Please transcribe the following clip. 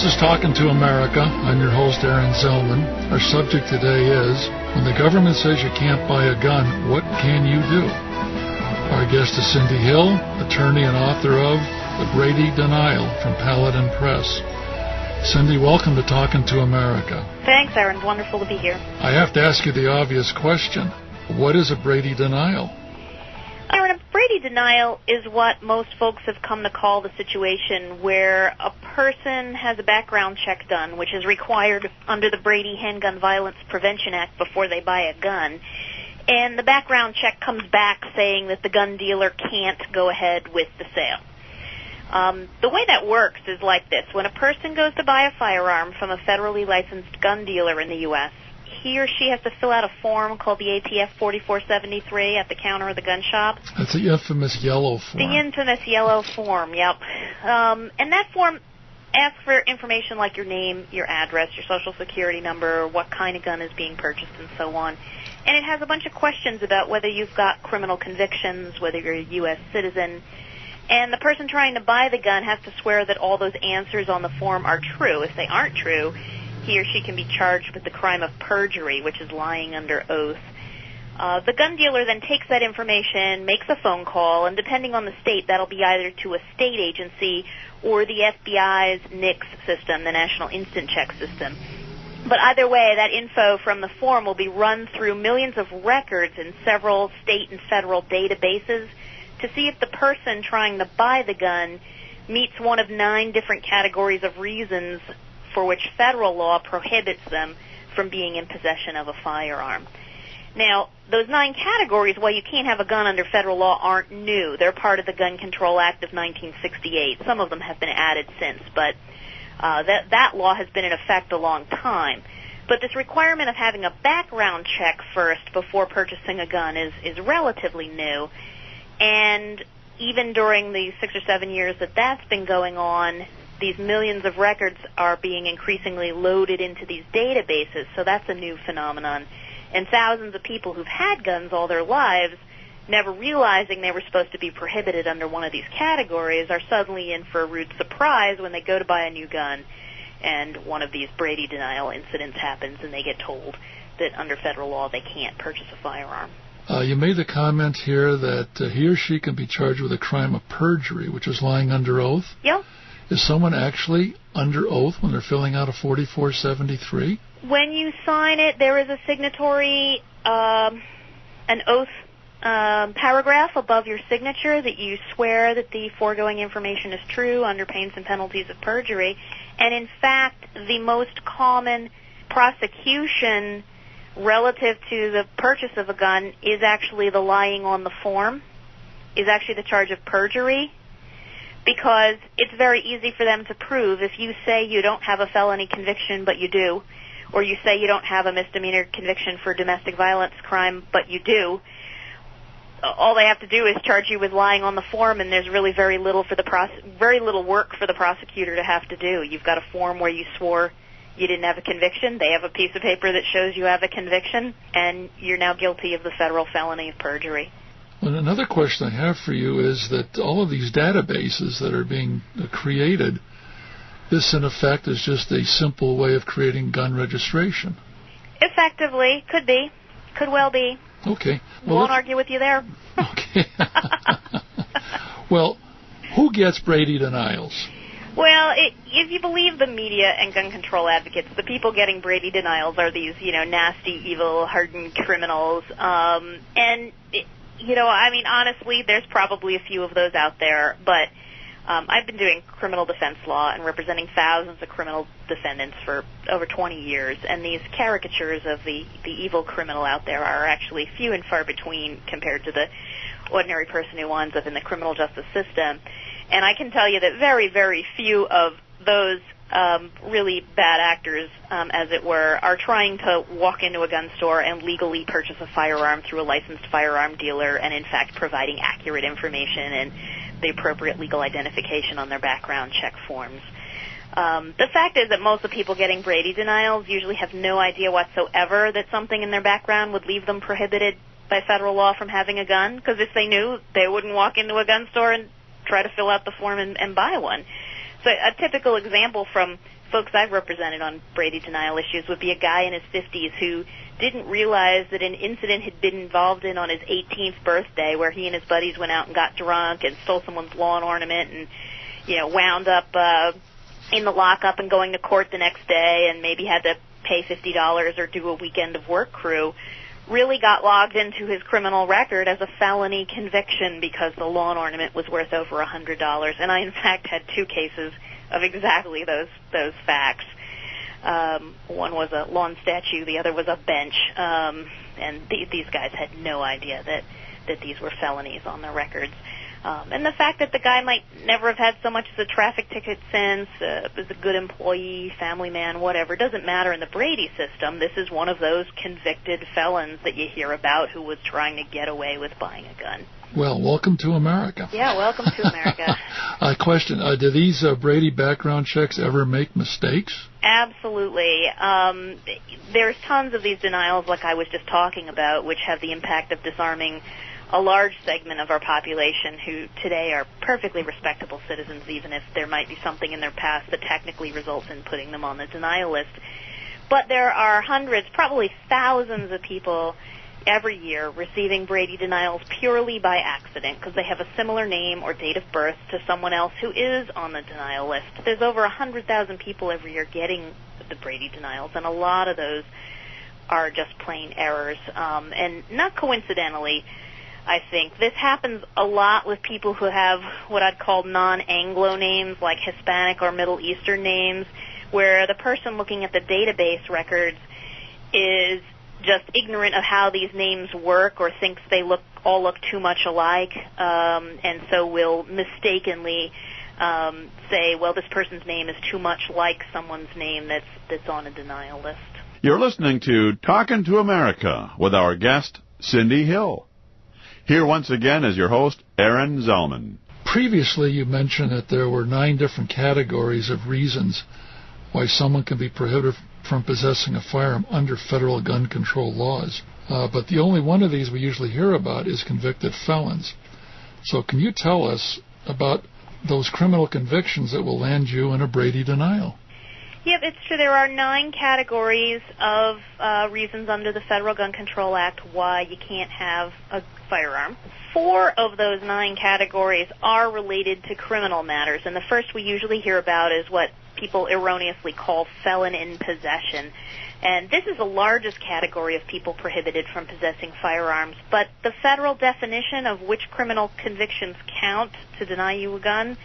This is Talkin to America. I'm your host, Aaron Zellman. Our subject today is, when the government says you can't buy a gun, what can you do? Our guest is Cindy Hill, attorney and author of The Brady Denial from Paladin Press. Cindy, welcome to Talkin to America. Thanks, Aaron. Wonderful to be here. I have to ask you the obvious question. What is a Brady denial? Aaron, a Brady denial is what most folks have come to call the situation where a person has a background check done, which is required under the Brady Handgun Violence Prevention Act before they buy a gun. And the background check comes back saying that the gun dealer can't go ahead with the sale. The way that works is like this. When a person goes to buy a firearm from a federally licensed gun dealer in the U.S., he or she has to fill out a form called the ATF 4473 at the counter of the gun shop. That's the infamous yellow form. The infamous yellow form, yep. And that form asks for information like your name, your address, your social security number, what kind of gun is being purchased, and so on. And it has a bunch of questions about whether you've got criminal convictions, whether you're a U.S. citizen. And the person trying to buy the gun has to swear that all those answers on the form are true. If they aren't true, he or she can be charged with the crime of perjury, which is lying under oath. The gun dealer then takes that information, makes a phone call, and depending on the state, that'll be either to a state agency or the FBI's NICS system, the National Instant Check System. But either way, that info from the form will be run through millions of records in several state and federal databases to see if the person trying to buy the gun meets one of 9 different categories of reasons for which federal law prohibits them from being in possession of a firearm. Now, those 9 categories, while you can't have a gun under federal law, aren't new. They're part of the Gun Control Act of 1968. Some of them have been added since, but that law has been in effect a long time. But this requirement of having a background check first before purchasing a gun is relatively new. And even during the 6 or 7 years that that's been going on, these millions of records are being increasingly loaded into these databases, so that's a new phenomenon. And thousands of people who've had guns all their lives, never realizing they were supposed to be prohibited under one of these categories, are suddenly in for a rude surprise when they go to buy a new gun and one of these Brady denial incidents happens and they get told that under federal law they can't purchase a firearm. You made the comment here that he or she can be charged with a crime of perjury, which is lying under oath. Yeah. Is someone actually under oath when they're filling out a 4473? When you sign it, there is a signatory, an oath paragraph above your signature that you swear that the foregoing information is true under pains and penalties of perjury. And in fact, the most common prosecution relative to the purchase of a gun is actually the lying on the form, is actually the charge of perjury, because it's very easy for them to prove. If you say you don't have a felony conviction, but you do, or you say you don't have a misdemeanor conviction for domestic violence crime, but you do, all they have to do is charge you with lying on the form, and there's really very little work for the prosecutor to have to do. You've got a form where you swore you didn't have a conviction. They have a piece of paper that shows you have a conviction, and you're now guilty of the federal felony of perjury. Well, another question I have for you is that all of these databases that are being created, this in effect is just a simple way of creating gun registration. Effectively, could be, could well be. Okay. Well, won't argue with you there. Okay. Well, who gets Brady denials? Well, if you believe the media and gun control advocates, the people getting Brady denials are these, nasty, evil, hardened criminals. Honestly, there's probably a few of those out there, but I've been doing criminal defense law and representing thousands of criminal defendants for over 20 years, and these caricatures of the evil criminal out there are actually few and far between compared to the ordinary person who winds up in the criminal justice system. And I can tell you that very, very few of those really bad actors, as it were, are trying to walk into a gun store and legally purchase a firearm through a licensed firearm dealer and, in fact, providing accurate information and the appropriate legal identification on their background check forms. The fact is that most of the people getting Brady denials usually have no idea whatsoever that something in their background would leave them prohibited by federal law from having a gun, because if they knew, they wouldn't walk into a gun store and try to fill out the form and buy one. So a typical example from folks I've represented on Brady denial issues would be a guy in his 50s who didn't realize that an incident had been involved in on his 18th birthday where he and his buddies went out and got drunk and stole someone's lawn ornament and, wound up in the lockup and going to court the next day and maybe had to pay $50 or do a weekend of work crew, really got logged into his criminal record as a felony conviction because the lawn ornament was worth over $100. And I, in fact, had 2 cases of exactly those facts. One was a lawn statue, the other was a bench, and these guys had no idea that these were felonies on their records. And the fact that the guy might never have had so much as a traffic ticket since, is a good employee, family man, whatever, doesn't matter in the Brady system. This is one of those convicted felons that you hear about who was trying to get away with buying a gun. Well, welcome to America. Yeah, welcome to America. I question, do these Brady background checks ever make mistakes? Absolutely. There's tons of these denials, like I was just talking about, which have the impact of disarming a large segment of our population who today are perfectly respectable citizens, even if there might be something in their past that technically results in putting them on the denial list. But there are hundreds, probably thousands of people every year receiving Brady denials purely by accident because they have a similar name or date of birth to someone else who is on the denial list. There's over 100,000 people every year getting the Brady denials, and a lot of those are just plain errors. And not coincidentally, I think this happens a lot with people who have what I'd call non-Anglo names, like Hispanic or Middle Eastern names, where the person looking at the database records is just ignorant of how these names work or thinks they all look too much alike, and so will mistakenly say, well, this person's name is too much like someone's name that's on a denial list. You're listening to Talkin to America with our guest, Cindy Hill. Here once again is your host, Aaron Zellman. Previously, you mentioned that there were 9 different categories of reasons why someone can be prohibited from possessing a firearm under federal gun control laws. But the only one of these we usually hear about is convicted felons. So can you tell us about those criminal convictions that will land you in a Brady denial? Yep, it's true. There are 9 categories of reasons under the Federal Gun Control Act why you can't have a firearm. 4 of those 9 categories are related to criminal matters, and the first we usually hear about is what people erroneously call felon in possession. And this is the largest category of people prohibited from possessing firearms, but the federal definition of which criminal convictions count to deny you a gun